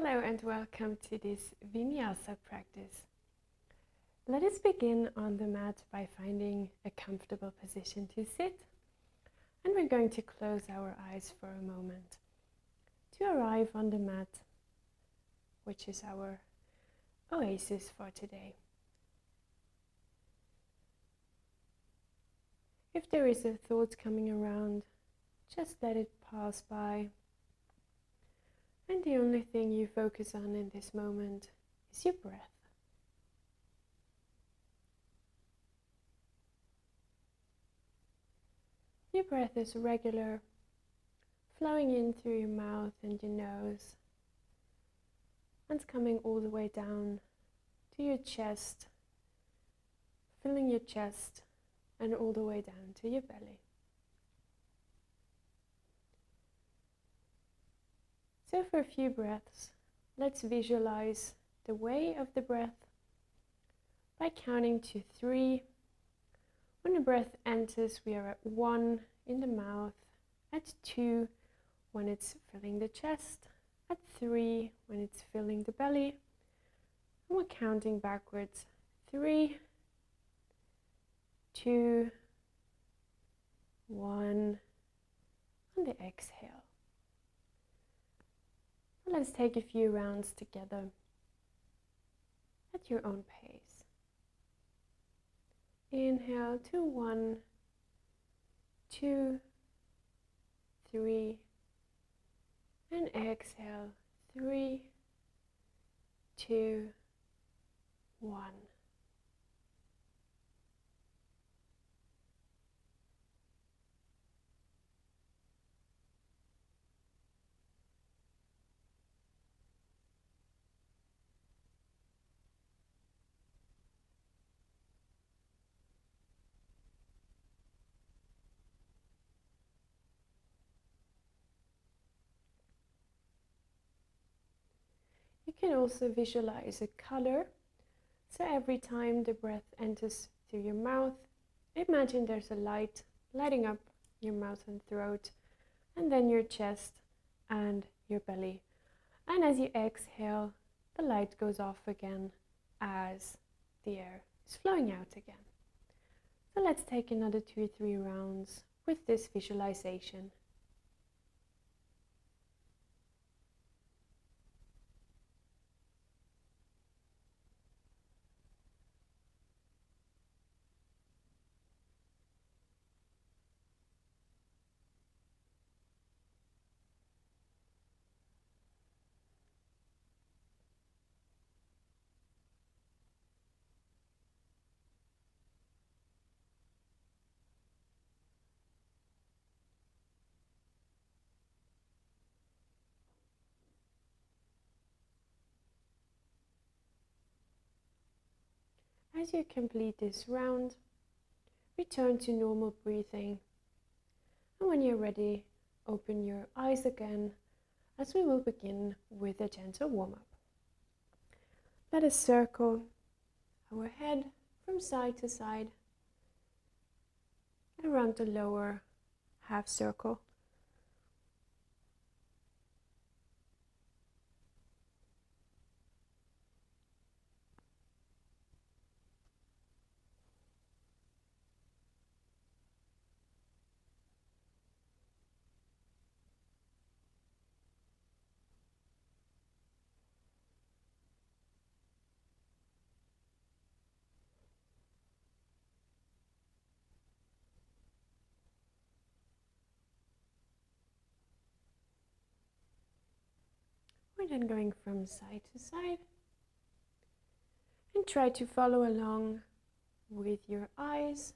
Hello and welcome to this Vinyasa practice. Let us begin on the mat by finding a comfortable position to sit, and we're going to close our eyes for a moment to arrive on the mat, which is our oasis for today. If there is a thought coming around, just let it pass by. And the only thing you focus on in this moment is your breath. Your breath is regular, flowing in through your mouth and your nose, and coming all the way down to your chest, filling your chest and all the way down to your belly. So for a few breaths, let's visualize the way of the breath by counting to 3. When the breath enters, we are at 1 in the mouth, at 2 when it's filling the chest, at 3 when it's filling the belly, and we're counting backwards. 3, 2, 1, on the exhale. Let's take a few rounds together at your own pace. Inhale to 1, 2, 3, and exhale 3, 2, 1. You can also visualize a color. So every time the breath enters through your mouth, imagine there's a light lighting up your mouth and throat, and then your chest and your belly. And as you exhale, the light goes off again as the air is flowing out again. So let's take another 2 or 3 rounds with this visualization. As you complete this round, return to normal breathing. And when you're ready, open your eyes again, as we will begin with a gentle warm-up. Let us circle our head from side to side around the lower half circle. We're then going from side to side, and try to follow along with your eyes.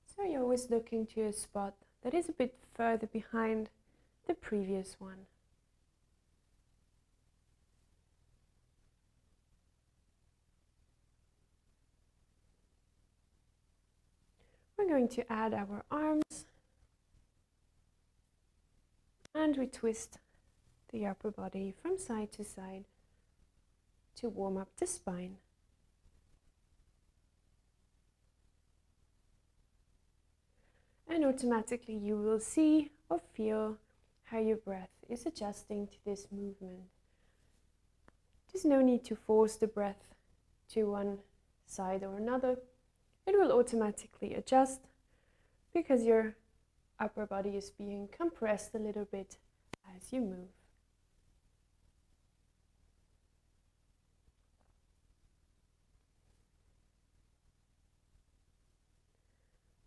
So you're always looking to a spot that is a bit further behind the previous one. We're going to add our arms, and we twist the upper body from side to side to warm up the spine. And automatically you will see or feel how your breath is adjusting to this movement. There's no need to force the breath to one side or another. It will automatically adjust because your upper body is being compressed a little bit as you move.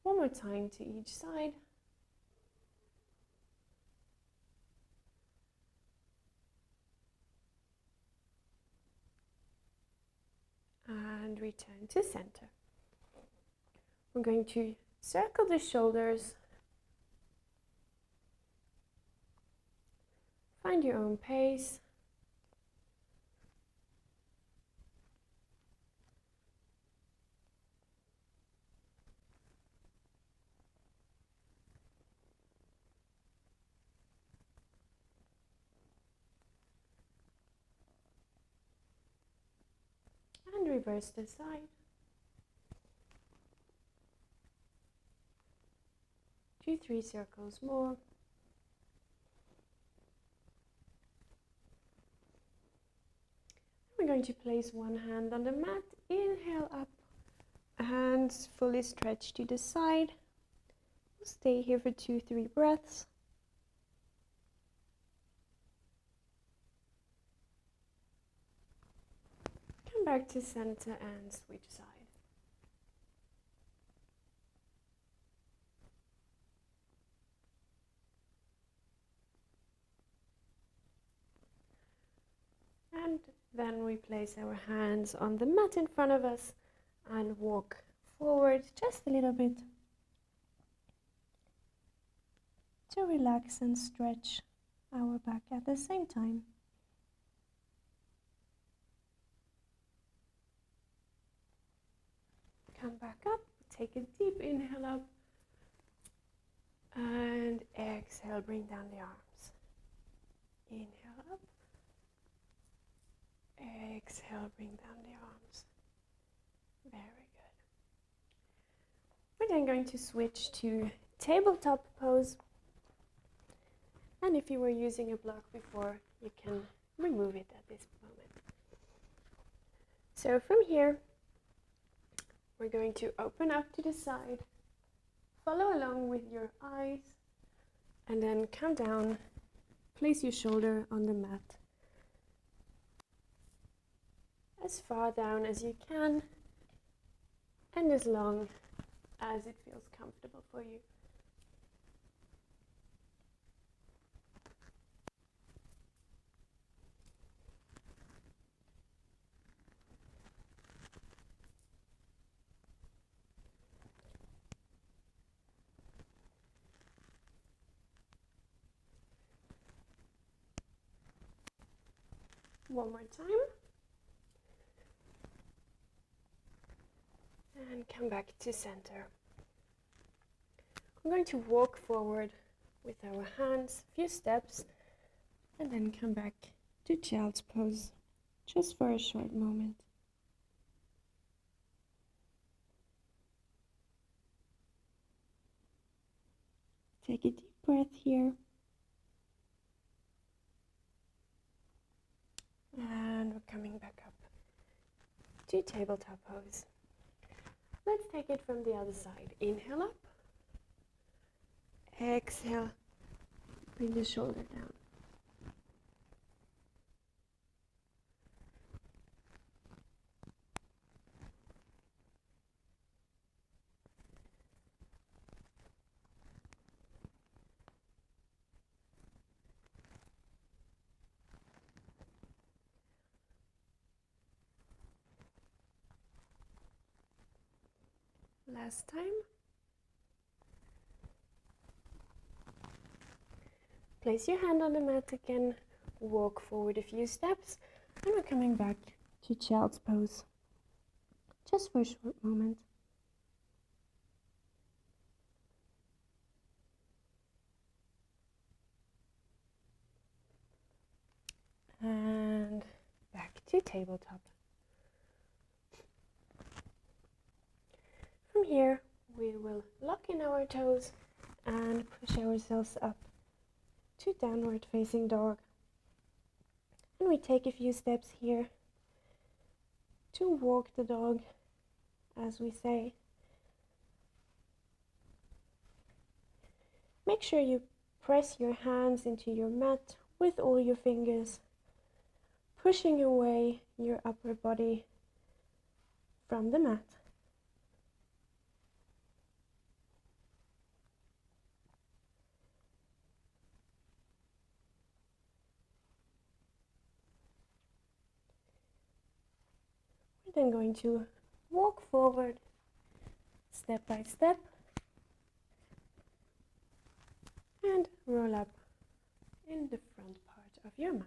One more time to each side. And return to center. We're going to circle the shoulders. Find your own pace. And reverse the side. 2-3 circles more. We're going to place one hand on the mat. Inhale up, hands fully stretched to the side. We'll stay here for 2-3 breaths. Come back to center and switch side. And then we place our hands on the mat in front of us and walk forward just a little bit to relax and stretch our back at the same time. Come back up, take a deep inhale up, and exhale, bring down the arms. Inhale up, exhale, bring down the arms. Very good. We're then going to switch to tabletop pose. And if you were using a block before, you can remove it at this moment. So from here, we're going to open up to the side, follow along with your eyes, and then come down, place your shoulder on the mat as far down as you can and as long as it feels comfortable for you. One more time. And come back to center. I'm going to walk forward with our hands a few steps and then come back to child's pose just for a short moment. Take a deep breath here. And we're coming back up to tabletop pose. Let's take it from the other side. Inhale up. Exhale. Bring the shoulder down. Last time. Place your hand on the mat again, walk forward a few steps, and we're coming back to child's pose, just for a short moment. And back to tabletop. From here, we will lock in our toes and push ourselves up to downward facing dog. And we take a few steps here to walk the dog, as we say. Make sure you press your hands into your mat with all your fingers, pushing away your upper body from the mat. We're then going to walk forward step by step and roll up in the front part of your mat.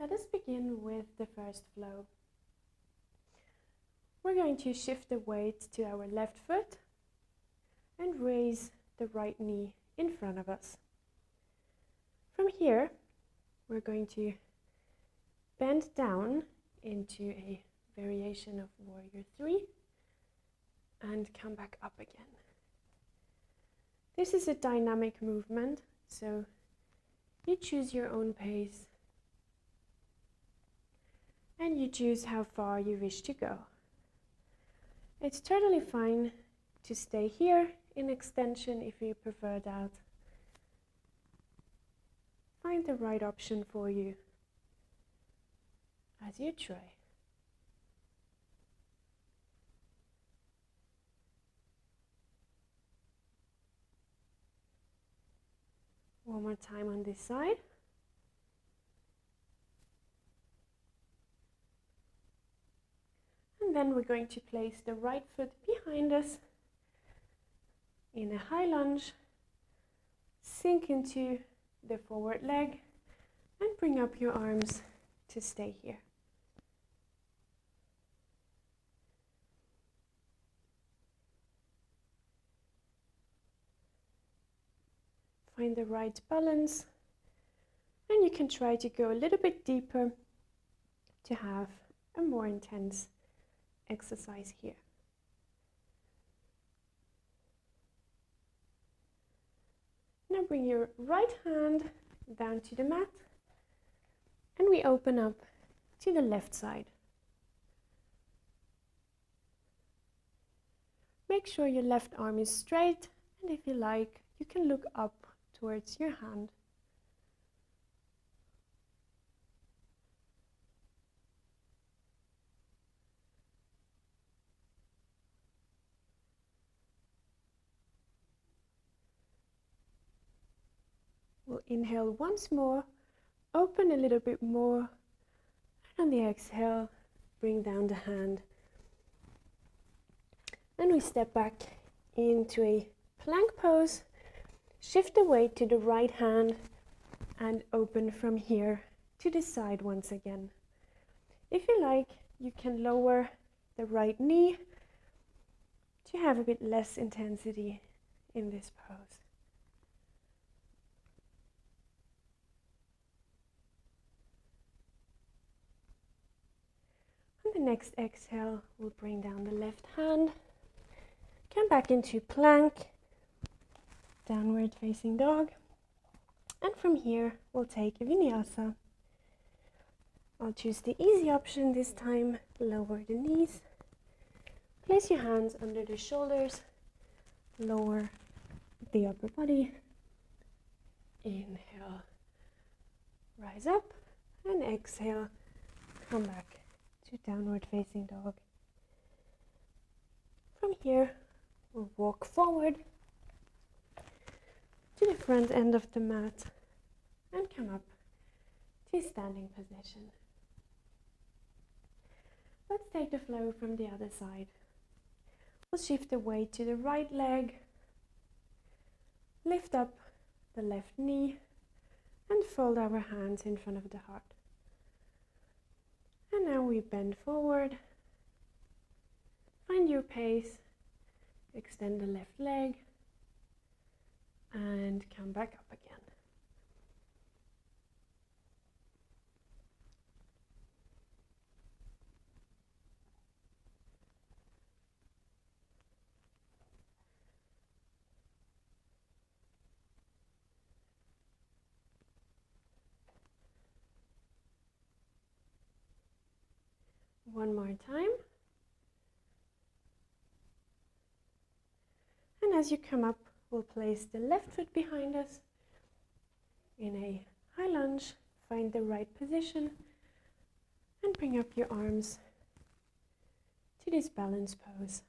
Let us begin with the first flow. We're going to shift the weight to our left foot and raise the right knee in front of us. From here, we're going to bend down into a variation of Warrior 3 and come back up again. This is a dynamic movement, so you choose your own pace and you choose how far you wish to go. It's totally fine to stay here in extension if you prefer that. Find the right option for you as you try. One more time on this side. And then we're going to place the right foot behind us in a high lunge, sink into the forward leg and bring up your arms to stay here. Find the right balance, and you can try to go a little bit deeper to have a more intense exercise here. Now bring your right hand down to the mat and we open up to the left side. Make sure your left arm is straight, and if you like, you can look up towards your hand. We'll inhale once more, open a little bit more, and on the exhale, bring down the hand. And we step back into a plank pose, shift the weight to the right hand, and open from here to the side once again. If you like, you can lower the right knee to have a bit less intensity in this pose. On the next exhale, we'll bring down the left hand, come back into plank, downward facing dog, and from here we'll take a vinyasa. I'll choose the easy option this time, lower the knees, place your hands under the shoulders, lower the upper body, inhale, rise up, and exhale, come back to downward facing dog. From here, we'll walk forward to the front end of the mat and come up to standing position. Let's take the flow from the other side. We'll shift the weight to the right leg, lift up the left knee, and fold our hands in front of the heart. And now we bend forward, find your pace, extend the left leg, and come back up again. One more time. And as you come up, we'll place the left foot behind us in a high lunge. Find the right position and bring up your arms to this balance pose.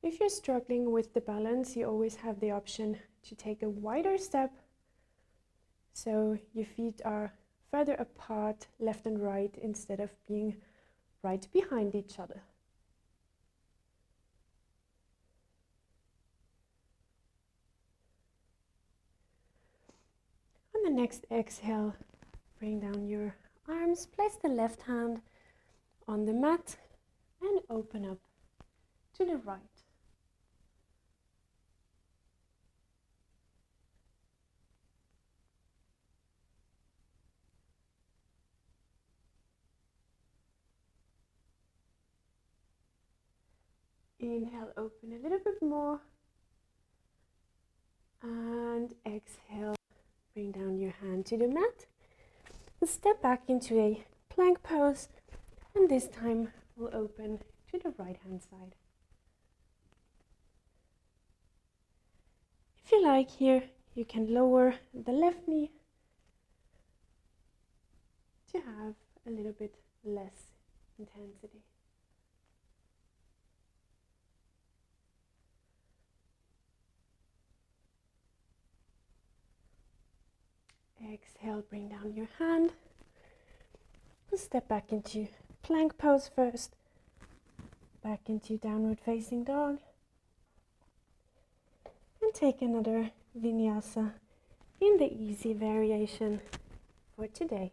If you're struggling with the balance, you always have the option to take a wider step so your feet are further apart, left and right, instead of being right behind each other. On the next exhale, bring down your arms, place the left hand on the mat and open up to the right. Inhale, open a little bit more. And exhale, bring down your hand to the mat. And step back into a plank pose. And this time we'll open to the right hand side. If you like here, you can lower the left knee to have a little bit less intensity. Exhale, bring down your hand. And step back into plank pose first. Back into downward facing dog. And take another vinyasa in the easy variation for today.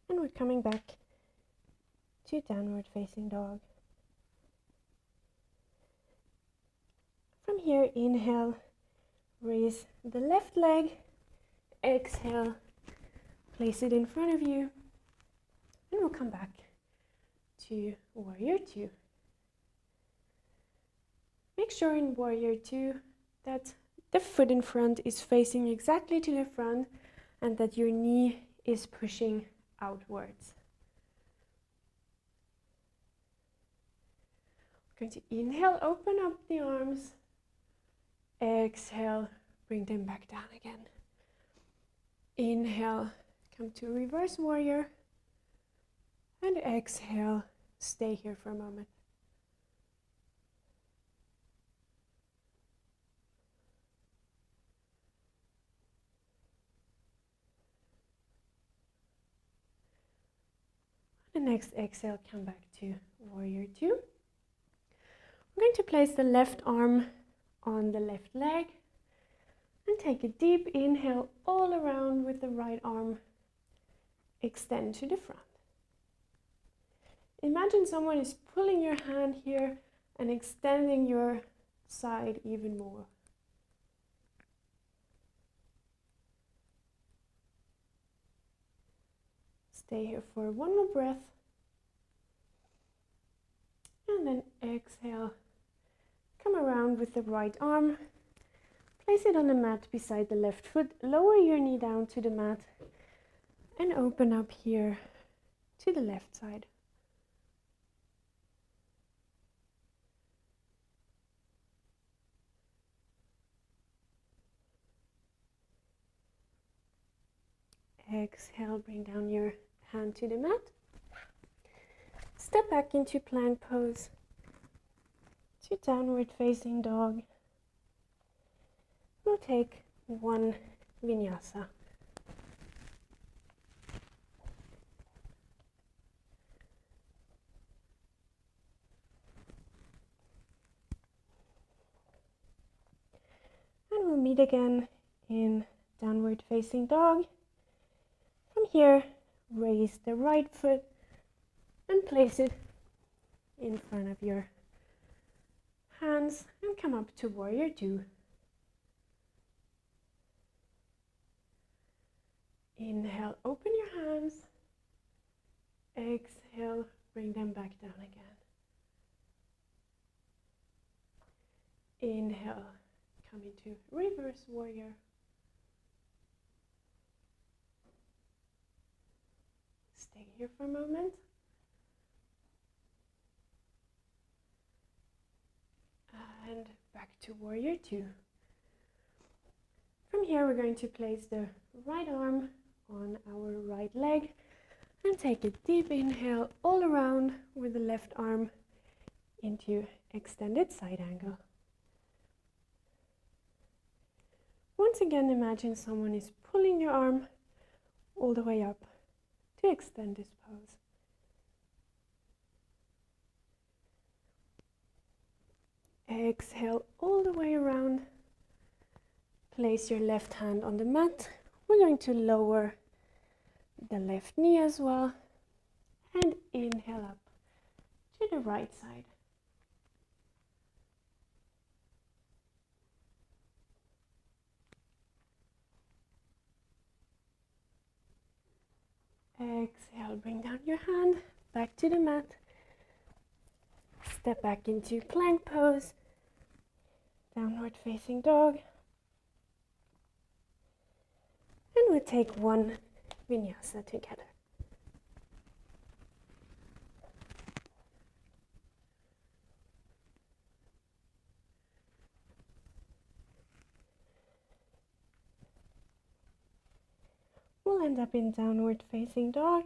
And we're coming back to downward facing dog. From here, inhale, raise the left leg. Exhale, place it in front of you. And we'll come back to Warrior Two. Make sure in Warrior Two that the foot in front is facing exactly to the front and that your knee is pushing outwards. We're going to inhale, open up the arms. Exhale, bring them back down again. Inhale, come to reverse warrior. And exhale, stay here for a moment. The next exhale, come back to Warrior Two. We're going to place the left arm on the left leg and take a deep inhale all around with the right arm. Extend to the front. Imagine someone is pulling your hand here and extending your side even more. Stay here for one more breath. And then exhale. Come around with the right arm. Place it on the mat beside the left foot. Lower your knee down to the mat. And open up here to the left side. Exhale, bring down your hand to the mat. Step back into plank pose, to downward facing dog. We'll take one vinyasa. And we'll meet again in downward facing dog. From here, raise the right foot and place it in front of your hands and come up to Warrior Two. Inhale, open your hands. Exhale, bring them back down again. inhale, come into reverse warrior. Stay here for a moment. And back to warrior 2. From here we're going to place the right arm on our right leg and take a deep inhale all around with the left arm into extended side angle. Once again, imagine someone is pulling your arm all the way up to extend this pose. Exhale all the way around. Place your left hand on the mat. We're going to lower the left knee as well. And inhale up to the right side. Exhale, bring down your hand, back to the mat. Step back into plank pose, downward facing dog. And we'll take one vinyasa together. We'll end up in downward facing dog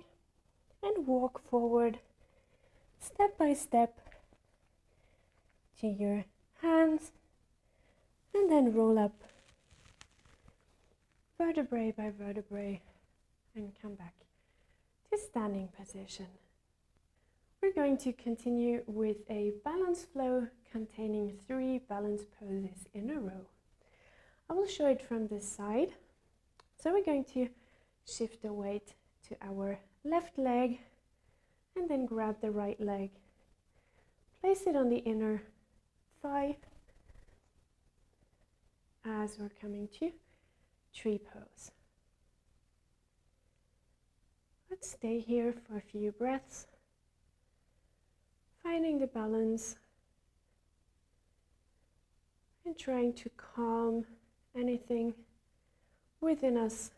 and walk forward step by step to your hands and then roll up vertebrae by vertebrae and come back to standing position. We're going to continue with a balance flow containing 3 balance poses in a row. I will show it from this side. So we're going to shift the weight to our left leg and then grab the right leg. Place it on the inner thigh as we're coming to tree pose. Let's stay here for a few breaths, finding the balance and trying to calm anything within us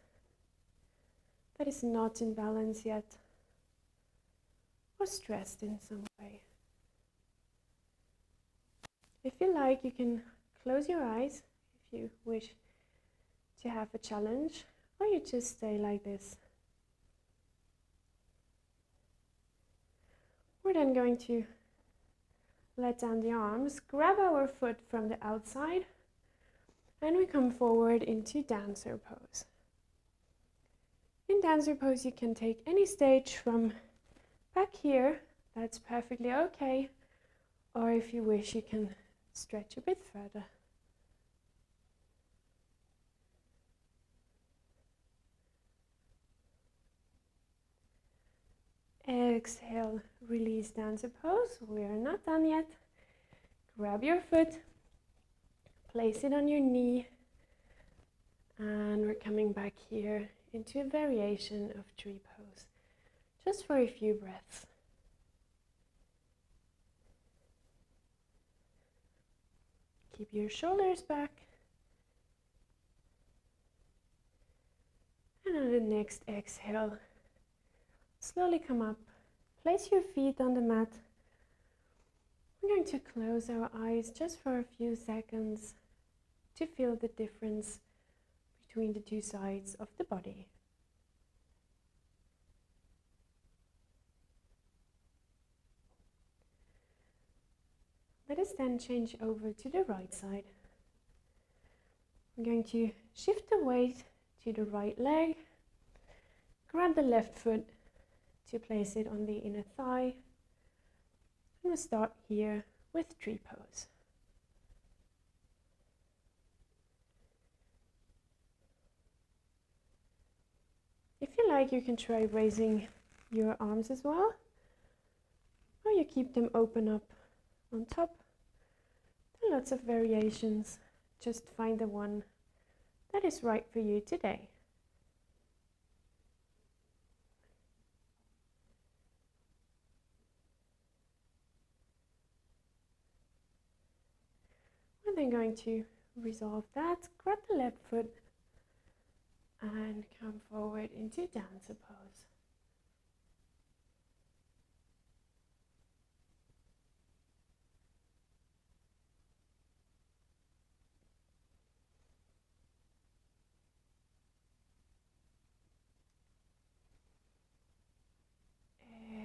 that is not in balance yet or stressed in some way. If you like, you can close your eyes if you wish to have a challenge, or you just stay like this. We're then going to let down the arms, grab our foot from the outside, and we come forward into dancer pose. In dancer pose, you can take any stage from back here, that's perfectly okay, or if you wish, you can stretch a bit further. Exhale, release dancer pose. We are not done yet. Grab your foot, place it on your knee, and we're coming back here into a variation of tree pose, just for a few breaths. Keep your shoulders back. And on the next exhale, slowly come up, place your feet on the mat. We're going to close our eyes just for a few seconds to feel the difference between the two sides of the body. Let us then change over to the right side. I'm going to shift the weight to the right leg, grab the left foot to place it on the inner thigh, and we'll start here with tree pose. If you like, you can try raising your arms as well, or you keep them open up on top. There are lots of variations. Just find the one that is right for you today. We're we're going to resolve that. Grab the left foot and come forward into dancer pose.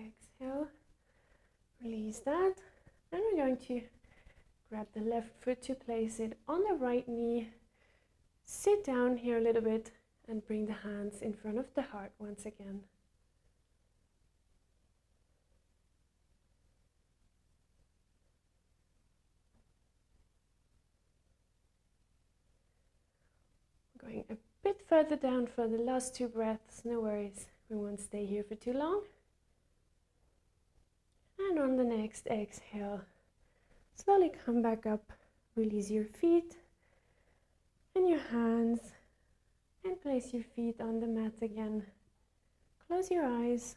Exhale, release that, and we're going to grab the left foot to place it on the right knee. Sit down here a little bit and bring the hands in front of the heart once again. Going a bit further down for the last 2 breaths, no worries, we won't stay here for too long. And on the next exhale, slowly come back up, release your feet and your hands, and place your feet on the mat again. Close your eyes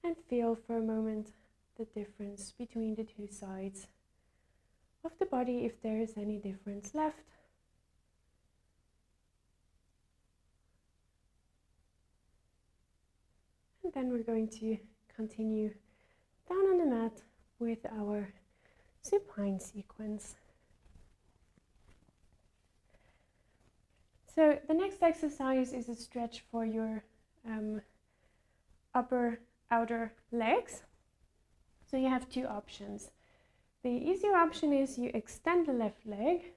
and feel for a moment the difference between the 2 sides of the body, if there is any difference left. And then we're going to continue down on the mat with our supine sequence. So the next exercise is a stretch for your upper outer legs. So you have 2 options. The easier option is you extend the left leg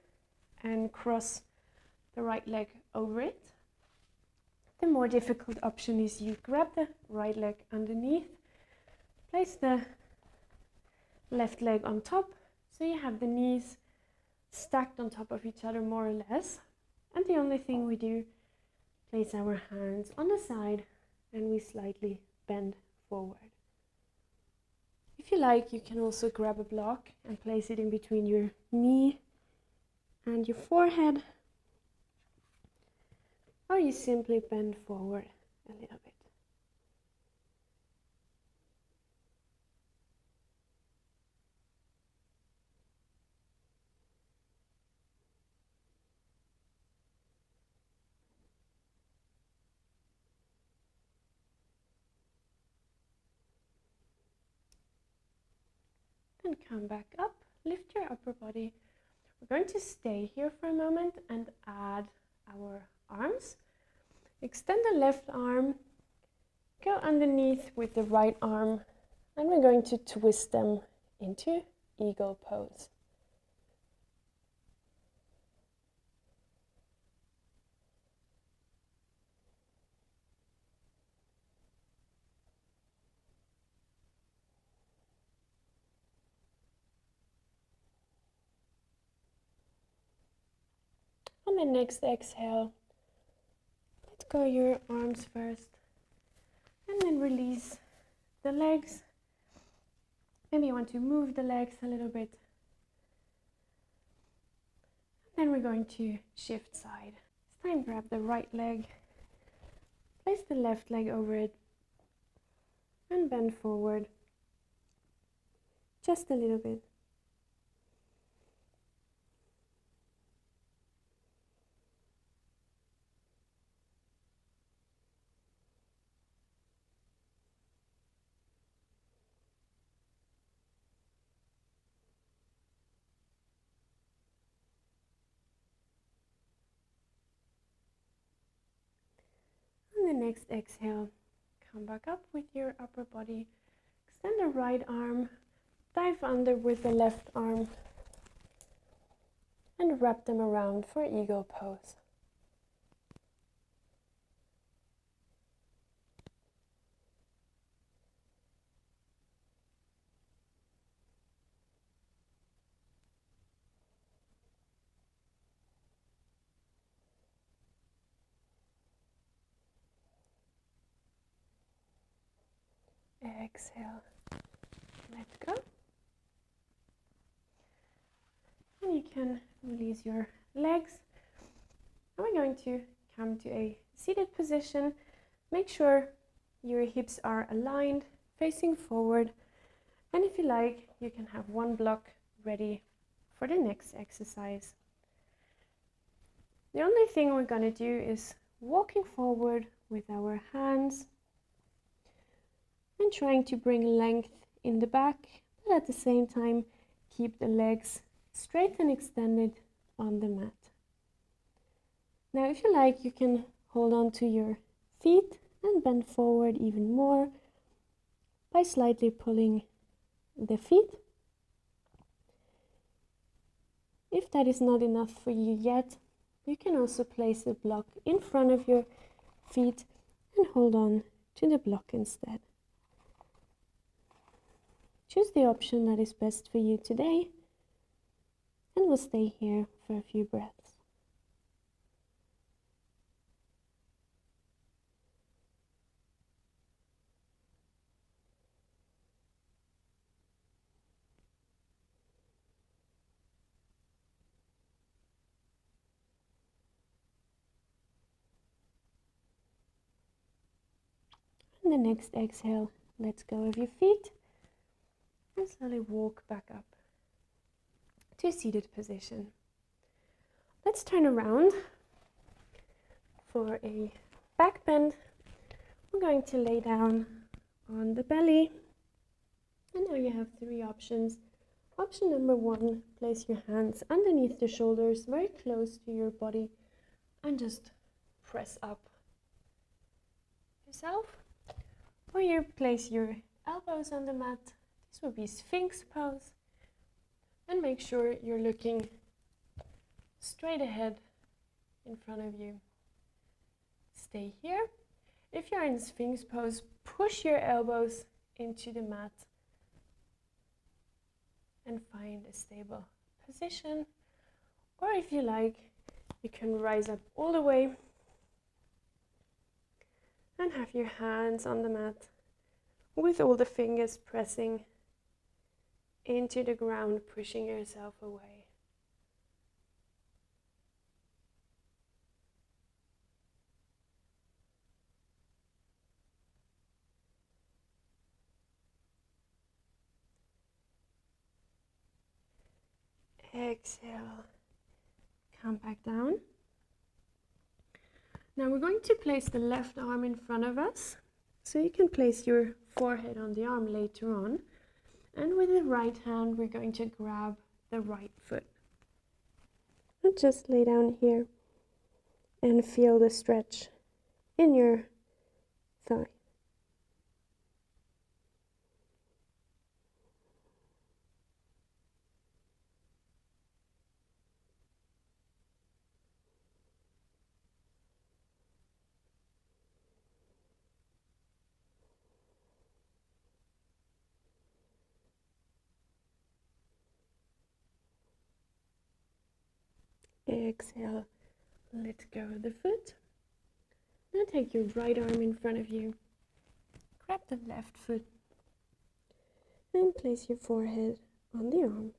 and cross the right leg over it. The more difficult option is you grab the right leg underneath, place the left leg on top, so you have the knees stacked on top of each other more or less. And the only thing we do, place our hands on the side and we slightly bend forward. If you like, you can also grab a block and place it in between your knee and your forehead, or you simply bend forward a little bit. And come back up, lift your upper body. We're going to stay here for a moment and add our arms. Extend the left arm, go underneath with the right arm, and we're going to twist them into eagle pose. On the next exhale, let go your arms first, and then release the legs. Maybe you want to move the legs a little bit. Then we're going to shift side. This time grab the right leg, place the left leg over it, and bend forward just a little bit. On the next exhale, come back up with your upper body. Extend the right arm, dive under with the left arm, and wrap them around for eagle pose. Exhale, let go. And you can release your legs. And we're going to come to a seated position. Make sure your hips are aligned, facing forward. And if you like, you can have one block ready for the next exercise. The only thing we're going to do is walking forward with our hands and trying to bring length in the back, but at the same time keep the legs straight and extended on the mat. Now if you like, you can hold on to your feet and bend forward even more by slightly pulling the feet. If that is not enough for you yet, you can also place the block in front of your feet and hold on to the block instead. Choose the option that is best for you today, and we'll stay here for a few breaths. And the next exhale, let go of your feet and slowly walk back up to seated position. Let's turn around for a back bend. We're going to lay down on the belly, and now you have three options. Option number one, place your hands underneath the shoulders, very close to your body, and just press up yourself. Or you place your elbows on the mat. This would be Sphinx pose. And make sure you're looking straight ahead in front of you. Stay here. If you're in Sphinx pose, push your elbows into the mat and find a stable position. Or if you like, you can rise up all the way and have your hands on the mat with all the fingers pressing into the ground, pushing yourself away. Exhale, come back down. Now we're going to place the left arm in front of us, so you can place your forehead on the arm later on. And with the right hand, we're going to grab the right foot. And just lay down here and feel the stretch in your thigh. Exhale, let go of the foot. Now take your right arm in front of you. Grab the left foot and place your forehead on the arm.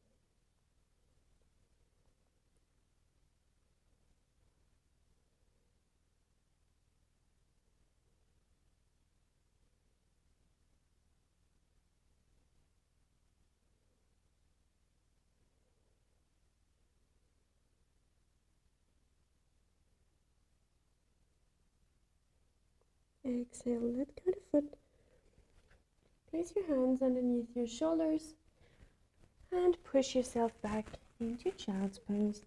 Exhale, let go of the foot. Place your hands underneath your shoulders and push yourself back into child's pose.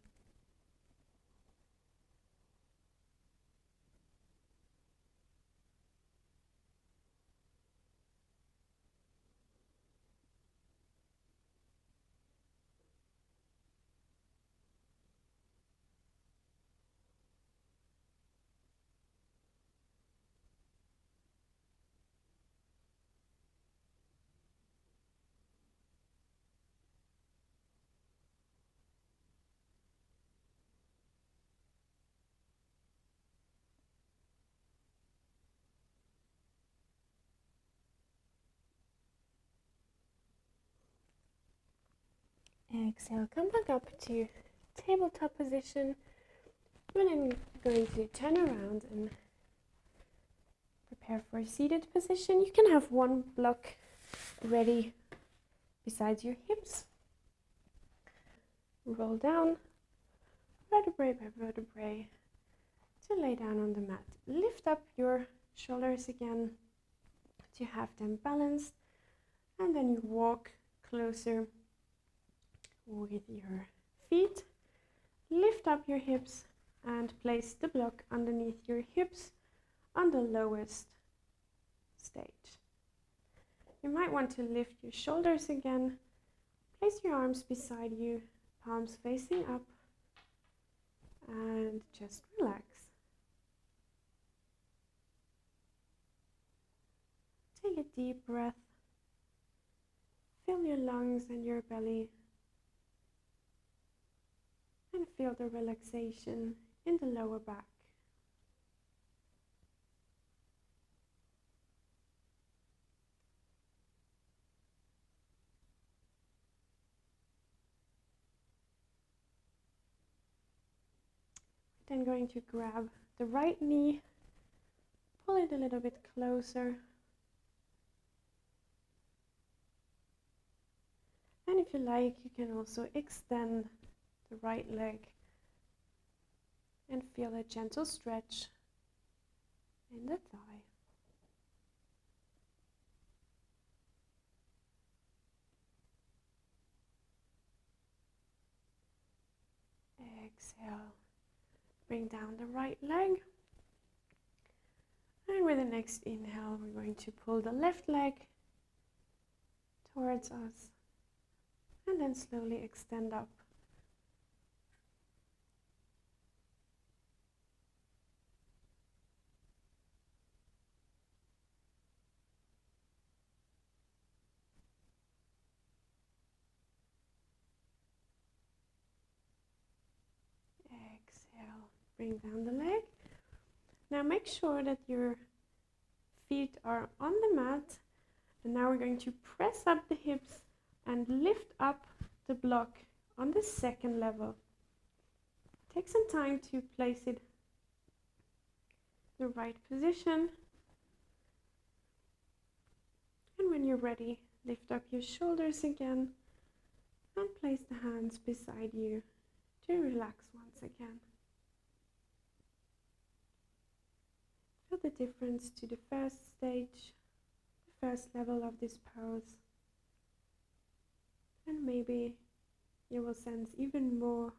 Exhale, come back up to tabletop position. And I'm going to turn around and prepare for a seated position. You can have one block ready beside your hips. roll down, vertebrae by vertebrae, to lay down on the mat. Lift up your shoulders again to have them balanced, and then you walk closer with your feet. Lift up your hips and place the block underneath your hips on the lowest stage. You might want to lift your shoulders again. Place your arms beside you, palms facing up, and just relax. Take a deep breath. Fill your lungs and your belly, and feel the relaxation in the lower back. Then going to grab the right knee, pull it a little bit closer. And if you like, you can also extend the right leg and feel a gentle stretch in the thigh. Exhale. Bring down the right leg. And with the next inhale, we're going to pull the left leg towards us. And then slowly extend up. Exhale. Bring down the leg. Now make sure that your feet are on the mat. And now we're going to press up the hips and lift up the block on the second level. Take some time to place it in the right position. And when you're ready, lift up your shoulders again and place the hands beside you to relax once again. Feel the difference to the first stage, the first level of this pose. And maybe you will sense even more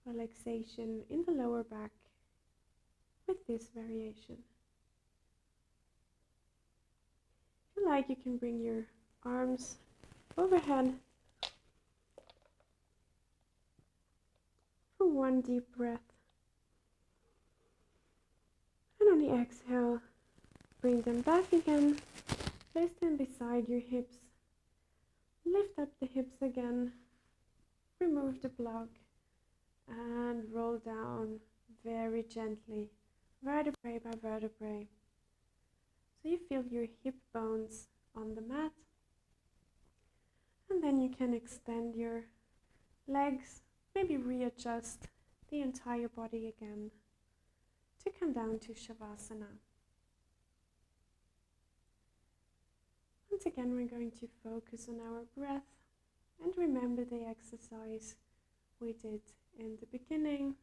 relaxation in the lower back with this variation. If you like, you can bring your arms overhead for one deep breath. And on the exhale, bring them back again. Place them beside your hips. Lift up the hips again. Remove the block and roll down very gently, vertebrae by vertebrae. So you feel your hip bones on the mat. And then you can extend your legs, maybe readjust the entire body again to come down to Shavasana. Once again, we're going to focus on our breath and remember the exercise we did in the beginning.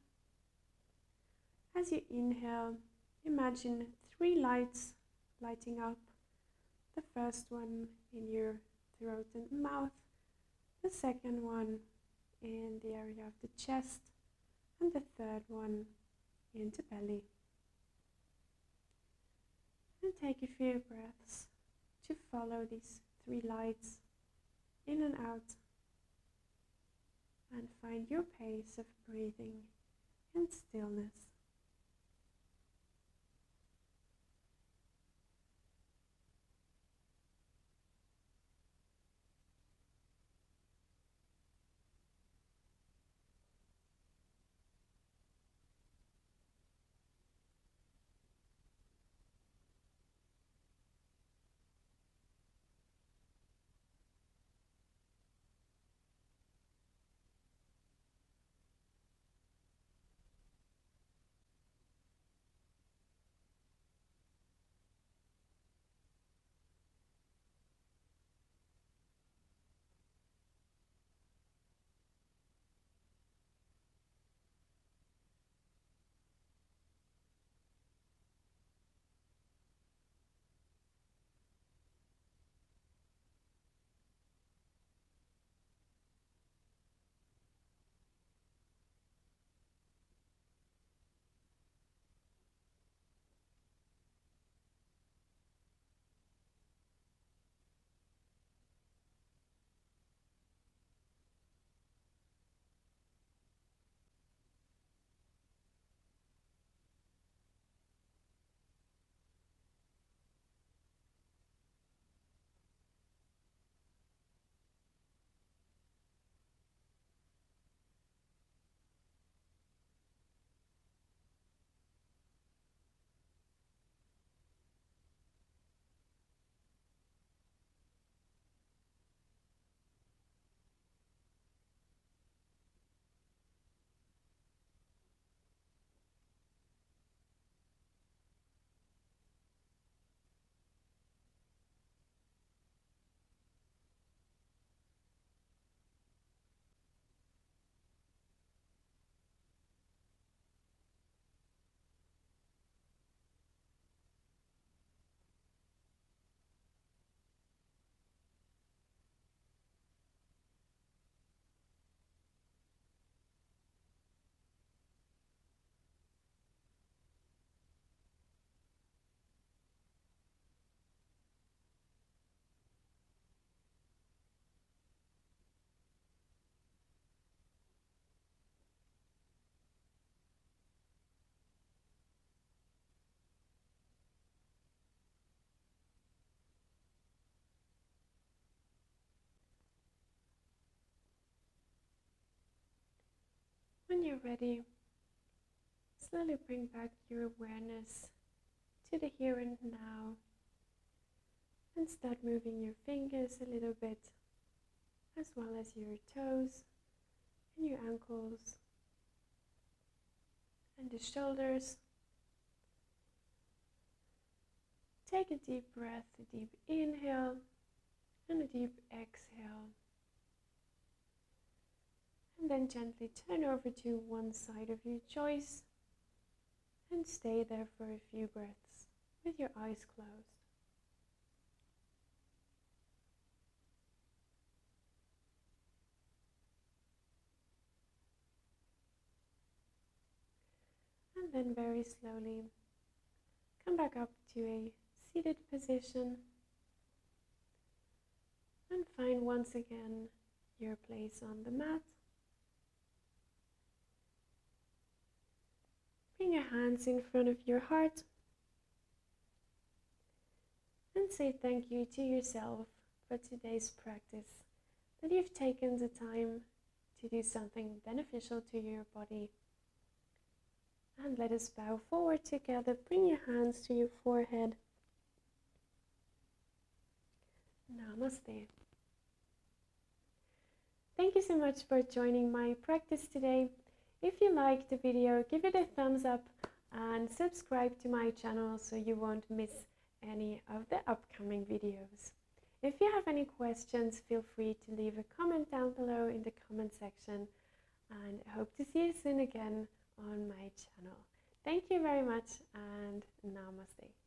As you inhale, imagine 3 lights lighting up. The first one in your throat and mouth, the second one in the area of the chest, and the third one in the belly. And take a few breaths to follow these 3 lights in and out, and find your pace of breathing and stillness. When you're ready, slowly bring back your awareness to the here and now and start moving your fingers a little bit, as well as your toes and your ankles and the shoulders. Take a deep breath, a deep inhale and a deep exhale. And then gently turn over to one side of your choice and stay there for a few breaths with your eyes closed. And then very slowly come back up to a seated position and find once again your place on the mat. Bring your hands in front of your heart and say thank you to yourself for today's practice, that you've taken the time to do something beneficial to your body. And let us bow forward together. Bring your hands to your forehead. Namaste. Thank you so much for joining my practice today. If you liked the video, give it a thumbs up and subscribe to my channel so you won't miss any of the upcoming videos. If you have any questions, feel free to leave a comment down below in the comment section, and I hope to see you soon again on my channel. Thank you very much and namaste.